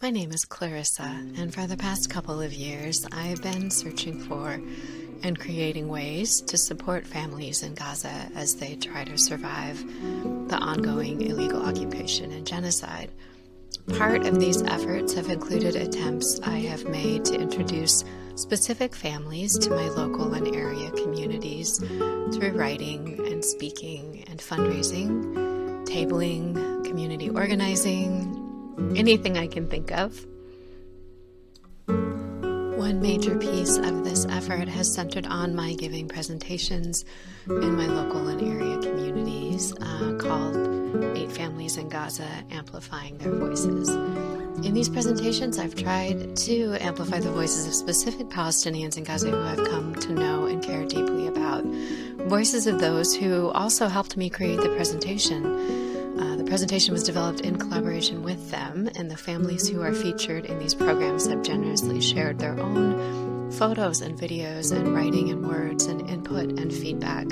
My name is Clarissa, and for the past couple of years, I've been searching for and creating ways to support families in Gaza as they try to survive the ongoing illegal occupation and genocide. Part of these efforts have included attempts I have made to introduce specific families to my local and area communities through writing and speaking and fundraising, tabling, community organizing, anything I can think of. One major piece of this effort has centered on my giving presentations in my local and area communities called 8 Families in Gaza, Amplifying Their Voices. In these presentations, I've tried to amplify the voices of specific Palestinians in Gaza who I've come to know and care deeply about, voices of those who also helped me create the presentation. The presentation was developed in collaboration with them, and the families who are featured in these programs have generously shared their own photos and videos and writing and words and input and feedback.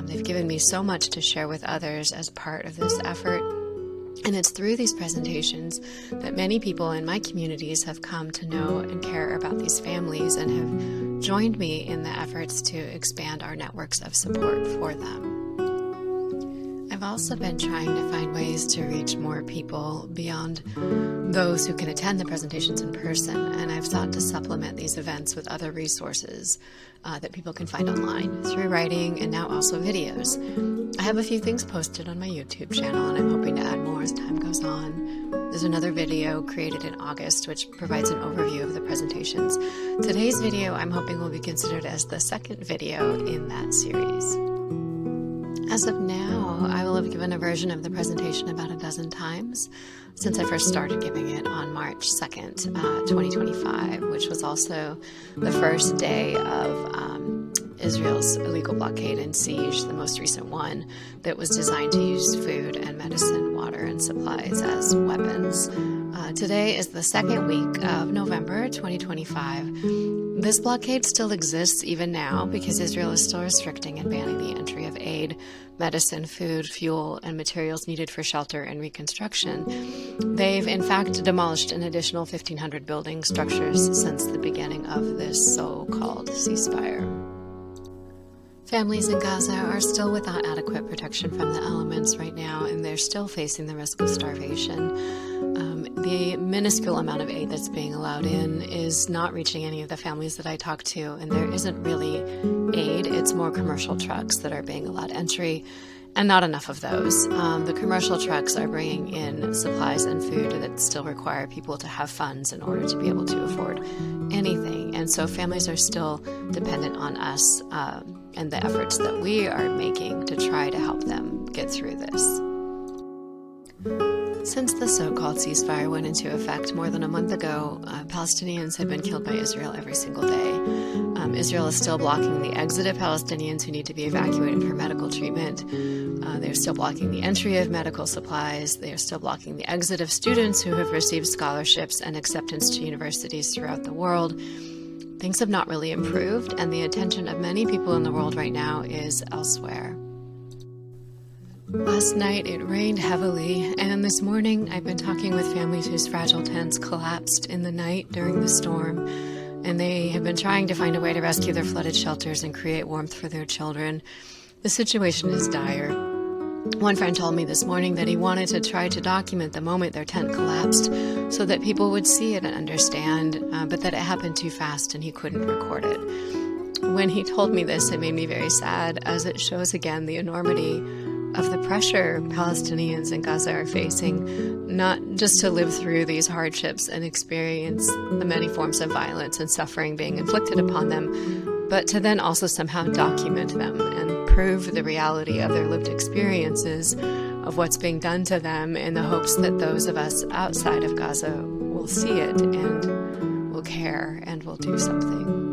They've given me so much to share with others as part of this effort. And it's through these presentations that many people in my communities have come to know and care about these families and have joined me in the efforts to expand our networks of support for them. I've also been trying to find ways to reach more people beyond those who can attend the presentations in person, and I've sought to supplement these events with other resources that people can find online through writing and now also videos. I have a few things posted on my YouTube channel, and I'm hoping to add more as time goes on. There's another video created in August which provides an overview of the presentations. Today's video I'm hoping will be considered as the second video in that series. As of now, I will have given a version of the presentation about a dozen times since I first started giving it on March 2nd, 2025, which was also the first day of Israel's illegal blockade and siege, the most recent one that was designed to use food and medicine, water, and supplies as weapons. Today is the second week of November 2025. This blockade still exists even now because Israel is still restricting and banning the entry of aid, medicine, food, fuel, and materials needed for shelter and reconstruction. They've in fact demolished an additional 1,500 building structures since the beginning of this so-called ceasefire. Families in Gaza are still without adequate protection from the elements right now, and they're still facing the risk of starvation. The minuscule amount of aid that's being allowed in is not reaching any of the families that I talk to, and there isn't really aid. It's more commercial trucks that are being allowed entry, and not enough of those. The commercial trucks are bringing in supplies and food that still require people to have funds in order to be able to afford anything, and so families are still dependent on us and the efforts that we are making to try to help them get through this. Since the so-called ceasefire went into effect more than a month ago, Palestinians have been killed by Israel every single day. Israel is still blocking the exit of Palestinians who need to be evacuated for medical treatment. They're still blocking the entry of medical supplies. They are still blocking the exit of students who have received scholarships and acceptance to universities throughout the world. Things have not really improved, and the attention of many people in the world right now is elsewhere. Last night it rained heavily, and this morning I've been talking with families whose fragile tents collapsed in the night during the storm, and they have been trying to find a way to rescue their flooded shelters and create warmth for their children. The situation is dire. One friend told me this morning that he wanted to try to document the moment their tent collapsed so that people would see it and understand, but that it happened too fast and he couldn't record it. When he told me this, it made me very sad, as it shows again the enormity of the pressure Palestinians in Gaza are facing, not just to live through these hardships and experience the many forms of violence and suffering being inflicted upon them, but to then also somehow document them and prove the reality of their lived experiences of what's being done to them, in the hopes that those of us outside of Gaza will see it and will care and will do something.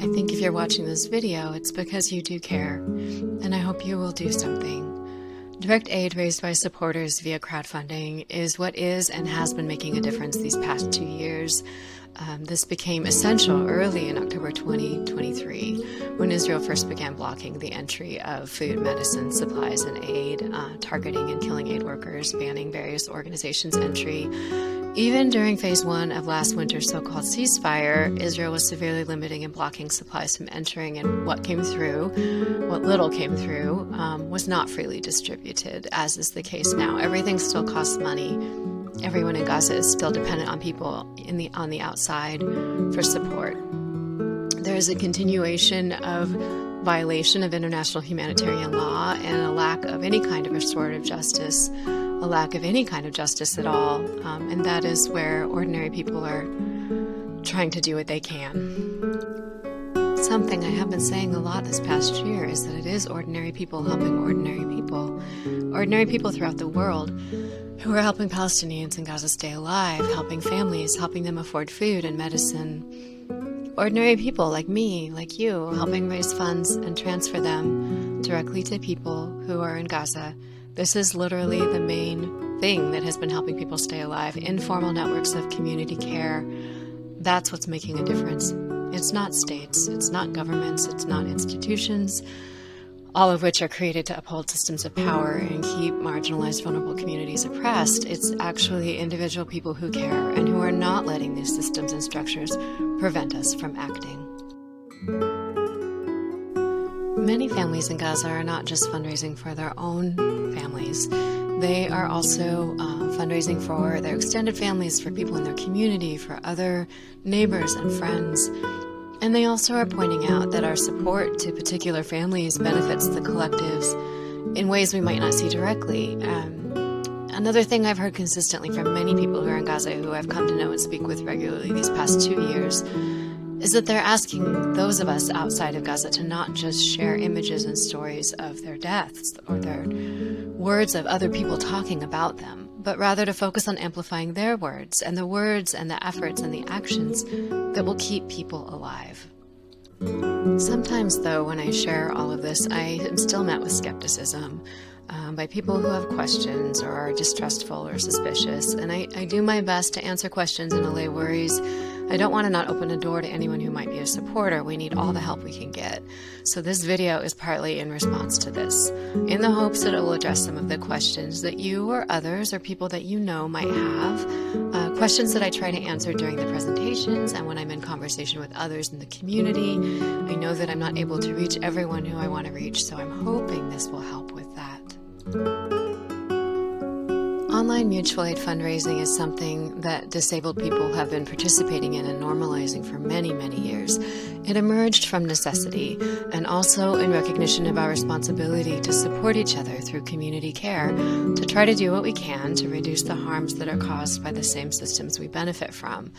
I think if you're watching this video, it's because you do care, and I hope you will do something. Direct aid raised by supporters via crowdfunding is what is and has been making a difference these past 2 years. This became essential early in October 2023, when Israel first began blocking the entry of food, medicine, supplies, and aid, targeting and killing aid workers, banning various organizations' entry. Even during phase 1 of last winter's so-called ceasefire, Israel was severely limiting and blocking supplies from entering, and what little came through, was not freely distributed, as is the case now. Everything still costs money. Everyone in Gaza is still dependent on people on the outside for support. There is a continuation of violation of international humanitarian law and a lack of any kind of restorative justice, a lack of any kind of justice at all, and that is where ordinary people are trying to do what they can. Something I have been saying a lot this past year is that it is ordinary people helping ordinary people throughout the world who are helping Palestinians in Gaza stay alive, helping families, helping them afford food and medicine. Ordinary people like me, like you, helping raise funds and transfer them directly to people who are in Gaza. This is literally the main thing that has been helping people stay alive. Informal networks of community care. That's what's making a difference. It's not states, it's not governments, it's not institutions, all of which are created to uphold systems of power and keep marginalized, vulnerable communities oppressed. It's actually individual people who care and who are not letting these systems and structures prevent us from acting. Many families in Gaza are not just fundraising for their own families. They are also fundraising for their extended families, for people in their community, for other neighbors and friends. And they also are pointing out that our support to particular families benefits the collectives in ways we might not see directly. Another thing I've heard consistently from many people who are in Gaza who I've come to know and speak with regularly these past 2 years is that they're asking those of us outside of Gaza to not just share images and stories of their deaths or their words of other people talking about them, but rather to focus on amplifying their words and the efforts and the actions that will keep people alive. Sometimes, though, when I share all of this, I am still met with skepticism by people who have questions or are distrustful or suspicious, and I do my best to answer questions and allay worries. I don't want to not open a door to anyone who might be a supporter. We need all the help we can get. So this video is partly in response to this, in the hopes that it will address some of the questions that you or others or people that you know might have, questions that I try to answer during the presentations and when I'm in conversation with others in the community. I know that I'm not able to reach everyone who I want to reach, so I'm hoping this will help with that. Online mutual aid fundraising is something that disabled people have been participating in and normalizing for many, many years. It emerged from necessity and also in recognition of our responsibility to support each other through community care, to try to do what we can to reduce the harms that are caused by the same systems we benefit from.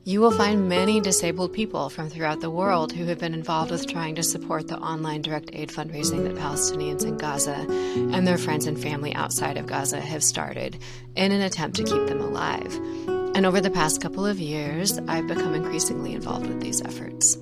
You will find many disabled people from throughout the world who have been involved with trying to support the online direct aid fundraising that Palestinians in Gaza and their friends and family outside of Gaza have started in an attempt to keep them alive. And over the past couple of years, I've become increasingly involved with these efforts.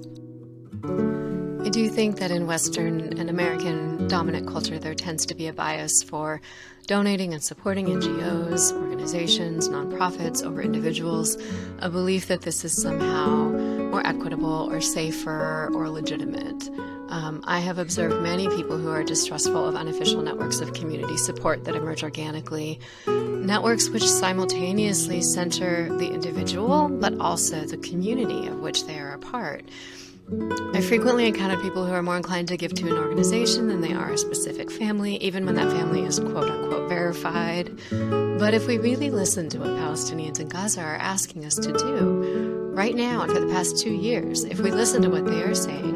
I do think that in Western and American dominant culture, there tends to be a bias for donating and supporting NGOs, organizations, nonprofits over individuals, a belief that this is somehow more equitable or safer or legitimate. I have observed many people who are distrustful of unofficial networks of community support that emerge organically, networks which simultaneously center the individual but also the community of which they are a part. I frequently encounter people who are more inclined to give to an organization than they are a specific family, even when that family is quote-unquote verified. But if we really listen to what Palestinians in Gaza are asking us to do right now and for the past 2 years, if we listen to what they are saying,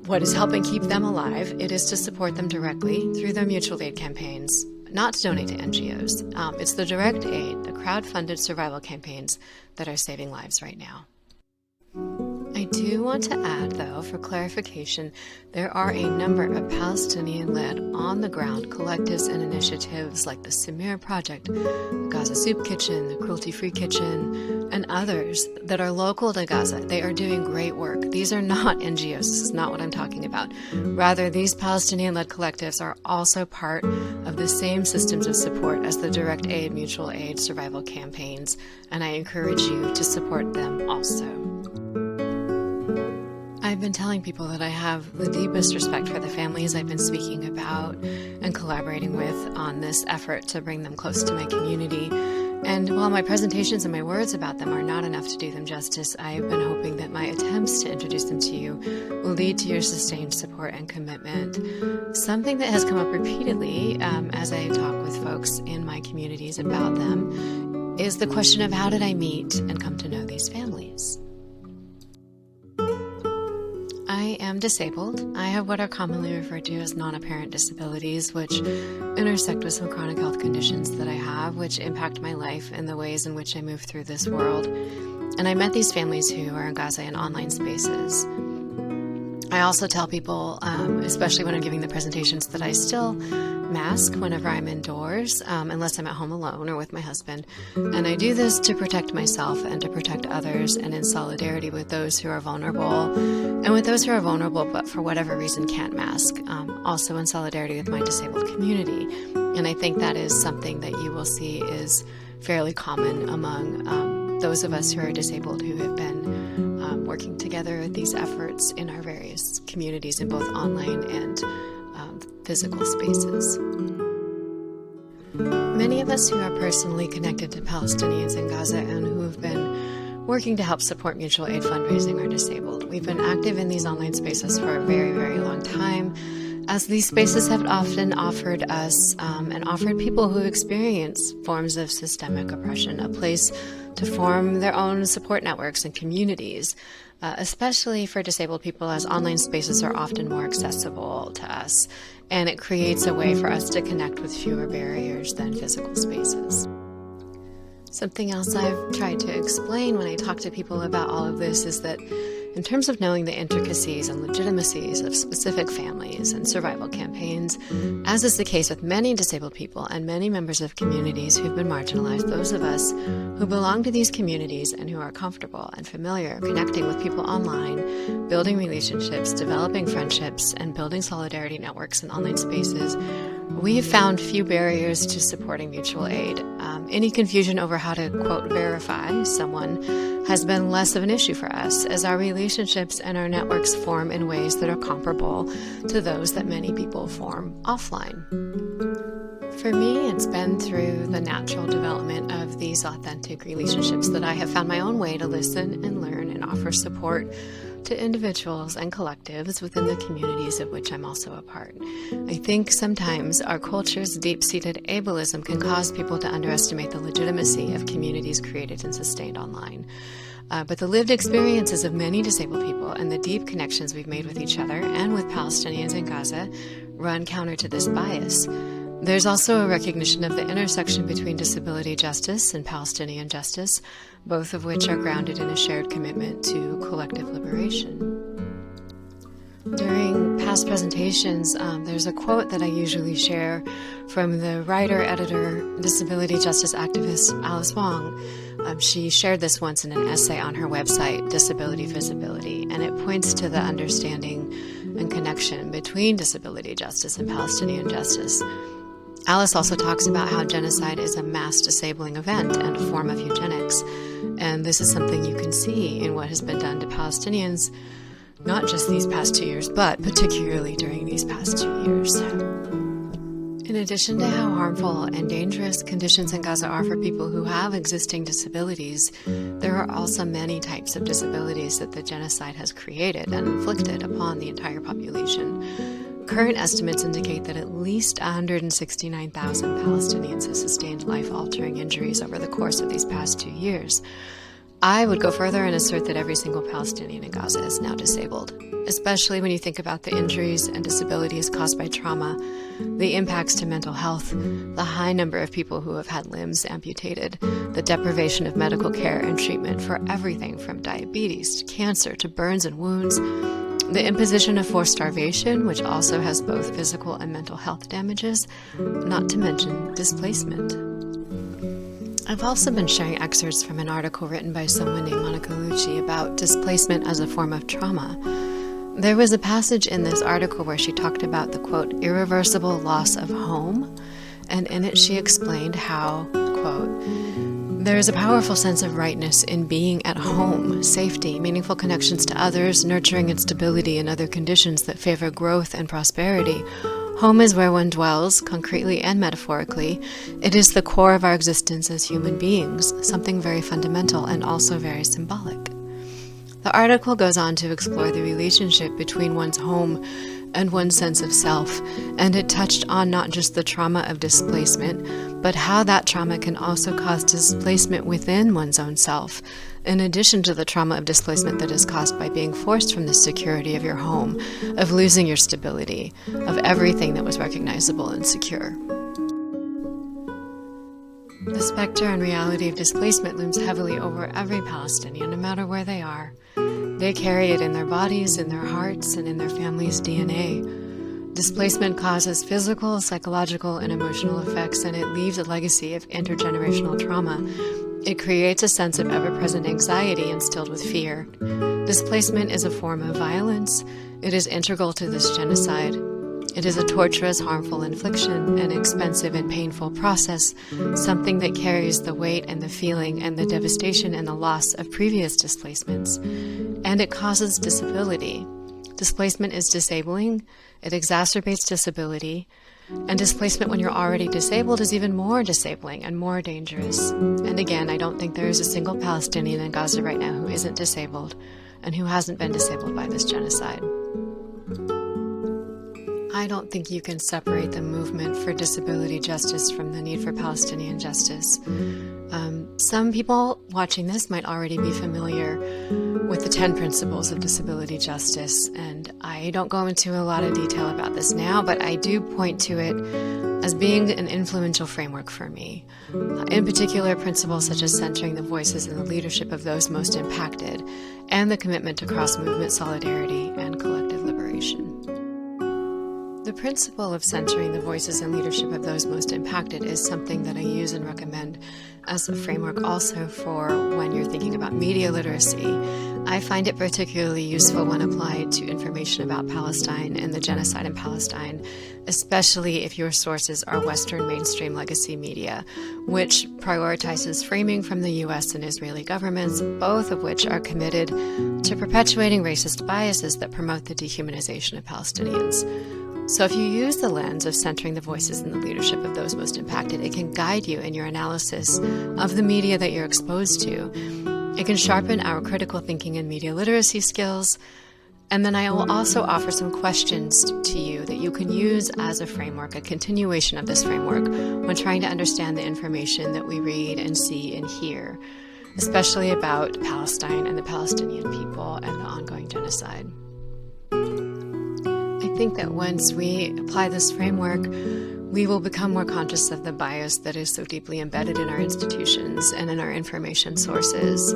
what is helping keep them alive, it is to support them directly through their mutual aid campaigns, not to donate to NGOs. It's the direct aid, the crowd-funded survival campaigns that are saving lives right now. I do want to add, though, for clarification, there are a number of Palestinian-led, on-the-ground collectives and initiatives like the Samir Project, the Gaza Soup Kitchen, the Cruelty-Free Kitchen, and others that are local to Gaza. They are doing great work. These are not NGOs. This is not what I'm talking about. Rather, these Palestinian-led collectives are also part of the same systems of support as the direct aid, mutual aid, survival campaigns, and I encourage you to support them also. I've been telling people that I have the deepest respect for the families I've been speaking about and collaborating with on this effort to bring them close to my community. And while my presentations and my words about them are not enough to do them justice, I've been hoping that my attempts to introduce them to you will lead to your sustained support and commitment. Something that has come up repeatedly as I talk with folks in my communities about them is the question of how did I meet and come to know these families? I am disabled. I have what are commonly referred to as non-apparent disabilities, which intersect with some chronic health conditions that I have, which impact my life and the ways in which I move through this world. And I met these families who are in Gaza in online spaces. I also tell people, especially when I'm giving the presentations, that I still mask whenever I'm indoors, unless I'm at home alone or with my husband. And I do this to protect myself and to protect others, and in solidarity with those who are vulnerable, and with those who are vulnerable but for whatever reason can't mask, also in solidarity with my disabled community. And I think that is something that you will see is fairly common among those of us who are disabled who have been working together with these efforts in our various communities in both online and physical spaces. Many of us who are personally connected to Palestinians in Gaza and who have been working to help support mutual aid fundraising are disabled. We've been active in these online spaces for a very, very long time, as these spaces have often offered us and offered people who experience forms of systemic oppression a place to form their own support networks and communities, especially for disabled people, as online spaces are often more accessible to us, and it creates a way for us to connect with fewer barriers than physical spaces. Something else I've tried to explain when I talk to people about all of this is that in terms of knowing the intricacies and legitimacies of specific families and survival campaigns, as is the case with many disabled people and many members of communities who've been marginalized, those of us who belong to these communities and who are comfortable and familiar connecting with people online, building relationships, developing friendships, and building solidarity networks in online spaces, we've found few barriers to supporting mutual aid. Any confusion over how to, quote, verify someone has been less of an issue for us, as our relationships and our networks form in ways that are comparable to those that many people form offline. For me, it's been through the natural development of these authentic relationships that I have found my own way to listen and learn and offer support to individuals and collectives within the communities of which I'm also a part. I think sometimes our culture's deep-seated ableism can cause people to underestimate the legitimacy of communities created and sustained online. But the lived experiences of many disabled people and the deep connections we've made with each other and with Palestinians in Gaza run counter to this bias. There's also a recognition of the intersection between disability justice and Palestinian justice, both of which are grounded in a shared commitment to collective liberation. During past presentations, there's a quote that I usually share from the writer, editor, disability justice activist Alice Wong. She shared this once in an essay on her website, Disability Visibility, and it points to the understanding and connection between disability justice and Palestinian justice. Alice also talks about how genocide is a mass disabling event and a form of eugenics, and this is something you can see in what has been done to Palestinians, not just these past 2 years, but particularly during these past 2 years. In addition to how harmful and dangerous conditions in Gaza are for people who have existing disabilities, there are also many types of disabilities that the genocide has created and inflicted upon the entire population. Current estimates indicate that at least 169,000 Palestinians have sustained life-altering injuries over the course of these past 2 years. I would go further and assert that every single Palestinian in Gaza is now disabled, especially when you think about the injuries and disabilities caused by trauma the impacts to mental health, the high number of people who have had limbs amputated, the deprivation of medical care and treatment for everything from diabetes to cancer to burns and wounds, the imposition of forced starvation, which also has both physical and mental health damages, not to mention displacement. I've also been sharing excerpts from an article written by someone named Monica Lucci about displacement as a form of trauma. There was a passage in this article where she talked about the, quote, irreversible loss of home, and in it she explained how, quote, there is a powerful sense of rightness in being at home, safety, meaningful connections to others, nurturing and stability and other conditions that favor growth and prosperity. Home is where one dwells, concretely and metaphorically. It is the core of our existence as human beings, something very fundamental and also very symbolic. The article goes on to explore the relationship between one's home and one's sense of self, and it touched on not just the trauma of displacement, but how that trauma can also cause displacement within one's own self, in addition to the trauma of displacement that is caused by being forced from the security of your home, of losing your stability, of everything that was recognizable and secure. The specter and reality of displacement looms heavily over every Palestinian, no matter where they are. They carry it in their bodies, in their hearts, and in their family's DNA. Displacement causes physical, psychological, and emotional effects, and it leaves a legacy of intergenerational trauma. It creates a sense of ever-present anxiety instilled with fear. Displacement is a form of violence. It is integral to this genocide. It is a torturous, harmful infliction, an expensive and painful process, something that carries the weight and the feeling and the devastation and the loss of previous displacements. And it causes disability. Displacement is disabling. It exacerbates disability. And displacement when you're already disabled is even more disabling and more dangerous. And again, I don't think there is a single Palestinian in Gaza right now who isn't disabled and who hasn't been disabled by this genocide. I don't think you can separate the movement for disability justice from the need for Palestinian justice. Some people watching this might already be familiar with the 10 principles of disability justice, and I don't go into a lot of detail about this now, but I do point to it as being an influential framework for me. In particular, principles such as centering the voices and the leadership of those most impacted, and the commitment to cross-movement solidarity and collective liberation. The principle of centering the voices and leadership of those most impacted is something that I use and recommend as a framework also for when you're thinking about media literacy. I find it particularly useful when applied to information about Palestine and the genocide in Palestine, especially if your sources are Western mainstream legacy media, which prioritizes framing from the U.S. and Israeli governments, both of which are committed to perpetuating racist biases that promote the dehumanization of Palestinians. So if you use the lens of centering the voices and the leadership of those most impacted, it can guide you in your analysis of the media that you're exposed to. It can sharpen our critical thinking and media literacy skills. And then I will also offer some questions to you that you can use as a framework, a continuation of this framework, when trying to understand the information that we read and see and hear, especially about Palestine and the Palestinian people and the ongoing genocide. I think that once we apply this framework, we will become more conscious of the bias that is so deeply embedded in our institutions and in our information sources.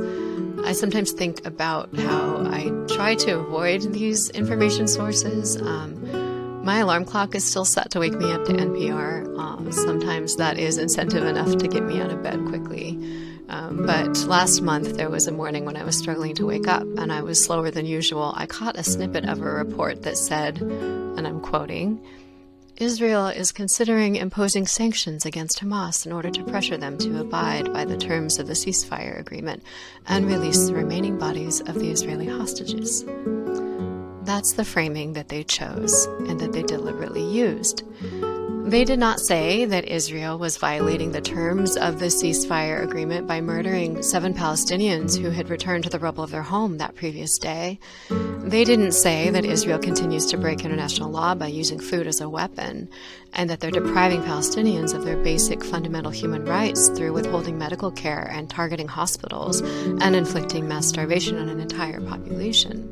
I sometimes think about how I try to avoid these information sources. My alarm clock is still set to wake me up to NPR. Sometimes that is incentive enough to get me out of bed quickly. But last month, there was a morning when I was struggling to wake up and I was slower than usual. I caught a snippet of a report that said, and I'm quoting, Israel is considering imposing sanctions against Hamas in order to pressure them to abide by the terms of the ceasefire agreement and release the remaining bodies of the Israeli hostages. That's the framing that they chose and that they deliberately used. They did not say that Israel was violating the terms of the ceasefire agreement by murdering 7 Palestinians who had returned to the rubble of their home that previous day. They didn't say that Israel continues to break international law by using food as a weapon, and that they're depriving Palestinians of their basic fundamental human rights through withholding medical care and targeting hospitals and inflicting mass starvation on an entire population.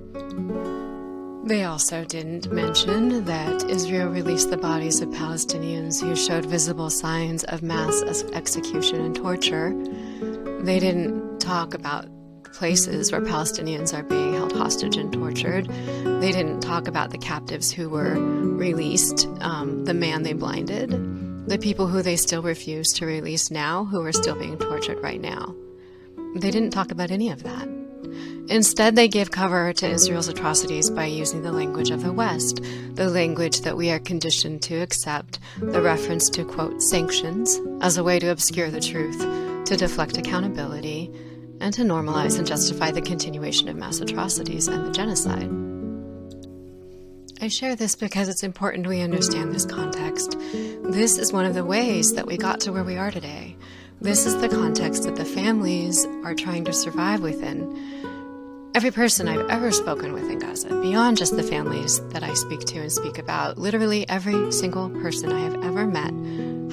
They also didn't mention that Israel released the bodies of Palestinians who showed visible signs of mass execution and torture. They didn't talk about places where Palestinians are being held hostage and tortured. They didn't talk about the captives who were released, the man they blinded, the people who they still refuse to release now, who are still being tortured right now. They didn't talk about any of that. Instead, they gave cover to Israel's atrocities by using the language of the West, the language that we are conditioned to accept, the reference to, quote, sanctions, as a way to obscure the truth, to deflect accountability, and to normalize and justify the continuation of mass atrocities and the genocide. I share this because it's important we understand this context. This is one of the ways that we got to where we are today. This is the context that the families are trying to survive within. Every person I've ever spoken with in Gaza, beyond just the families that I speak to and speak about, literally every single person I have ever met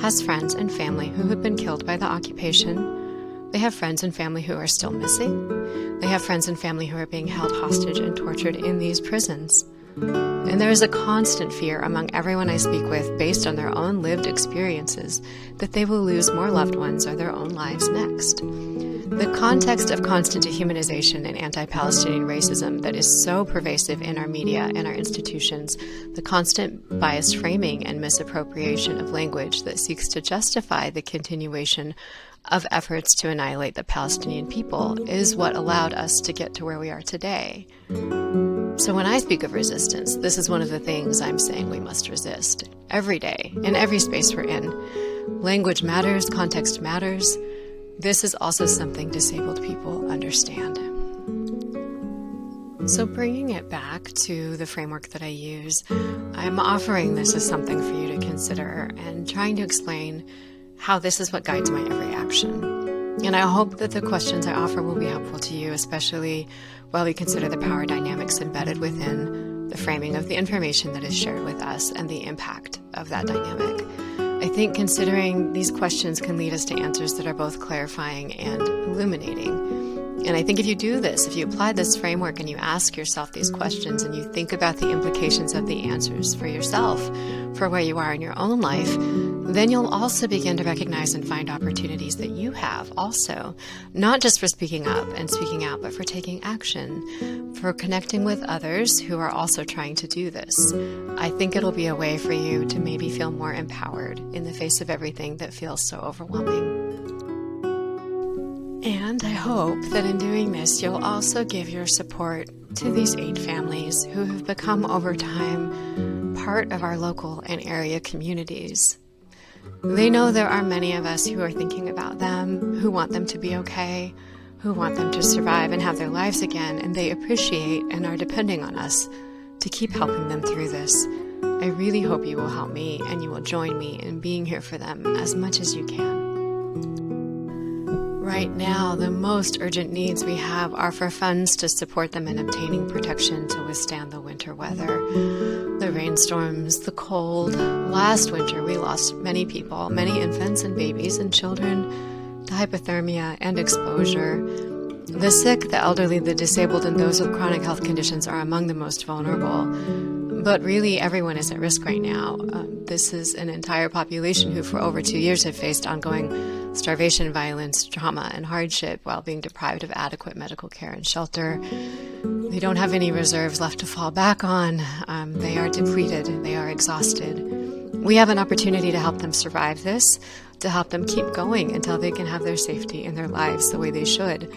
has friends and family who have been killed by the occupation. They have friends and family who are still missing. They have friends and family who are being held hostage and tortured in these prisons. And there is a constant fear among everyone I speak with, based on their own lived experiences, that they will lose more loved ones or their own lives next. The context of constant dehumanization and anti-Palestinian racism that is so pervasive in our media and our institutions, the constant biased framing and misappropriation of language that seeks to justify the continuation of efforts to annihilate the Palestinian people, is what allowed us to get to where we are today. So when I speak of resistance, this is one of the things I'm saying we must resist every day, in every space we're in. Language matters, context matters. This is also something disabled people understand. So bringing it back to the framework that I use, I'm offering this as something for you to consider and trying to explain how this is what guides my every action. And I hope that the questions I offer will be helpful to you, especially while we consider the power dynamics embedded within the framing of the information that is shared with us and the impact of that dynamic. I think considering these questions can lead us to answers that are both clarifying and illuminating. And I think if you do this, if you apply this framework and you ask yourself these questions and you think about the implications of the answers for yourself, for where you are in your own life, then you'll also begin to recognize and find opportunities that you have also, not just for speaking up and speaking out, but for taking action, for connecting with others who are also trying to do this. I think it'll be a way for you to maybe feel more empowered in the face of everything that feels so overwhelming. And I hope that in doing this, you'll also give your support to these 8 families who have become over time part of our local and area communities. They know there are many of us who are thinking about them, who want them to be okay, who want them to survive and have their lives again, and they appreciate and are depending on us to keep helping them through this. I really hope you will help me and you will join me in being here for them as much as you can. Right now, the most urgent needs we have are for funds to support them in obtaining protection to withstand the winter weather, the rainstorms, the cold. Last winter, we lost many people, many infants and babies and children to hypothermia and exposure. The sick, the elderly, the disabled, and those with chronic health conditions are among the most vulnerable. But really, everyone is at risk right now. This is an entire population who for over 2 years have faced ongoing starvation, violence, trauma, and hardship while being deprived of adequate medical care and shelter. They don't have any reserves left to fall back on. They are depleted. They are exhausted. We have an opportunity to help them survive this, to help them keep going until they can have their safety in their lives the way they should.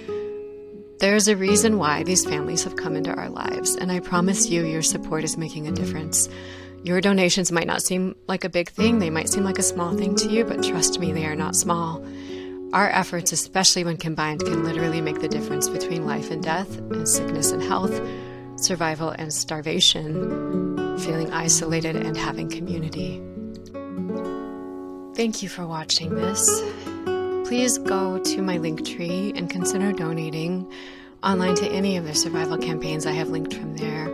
There's a reason why these families have come into our lives, and I promise you your support is making a difference. Your donations might not seem like a big thing, they might seem like a small thing to you, but trust me, they are not small. Our efforts, especially when combined, can literally make the difference between life and death, and sickness and health, survival and starvation, feeling isolated and having community. Thank you for watching this. Please go to my Linktree and consider donating online to any of the survival campaigns I have linked from there.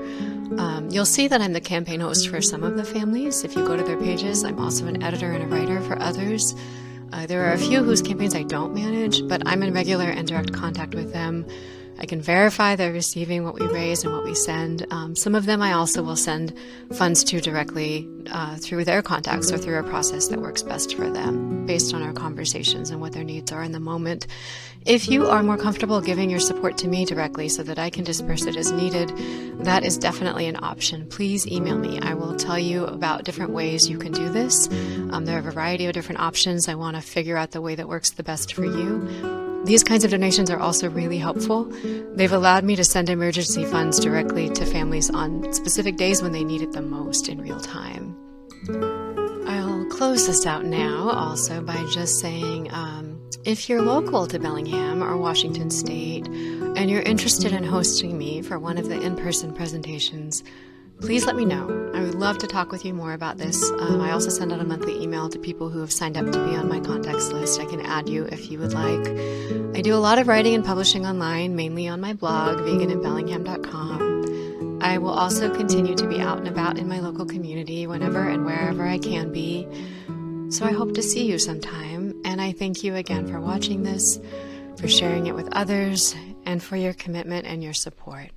You'll see that I'm the campaign host for some of the families. If you go to their pages, I'm also an editor and a writer for others. There are a few whose campaigns I don't manage, but I'm in regular and direct contact with them. I can verify they're receiving what we raise and what we send. Some of them I also will send funds to directly through their contacts or through a process that works best for them based on our conversations and what their needs are in the moment. If you are more comfortable giving your support to me directly so that I can disperse it as needed, that is definitely an option. Please email me. I will tell you about different ways you can do this. There are a variety of different options. I want to figure out the way that works the best for you. These kinds of donations are also really helpful. They've allowed me to send emergency funds directly to families on specific days when they need it the most in real time. I'll close this out now also by just saying, if you're local to Bellingham or Washington State and you're interested in hosting me for one of the in-person presentations, please let me know. I would love to talk with you more about this. I also send out a monthly email to people who have signed up to be on my contacts list. I can add you if you would like. I do a lot of writing and publishing online, mainly on my blog, veganinbellingham.com. I will also continue to be out and about in my local community whenever and wherever I can be. So I hope to see you sometime, and I thank you again for watching this, for sharing it with others, and for your commitment and your support.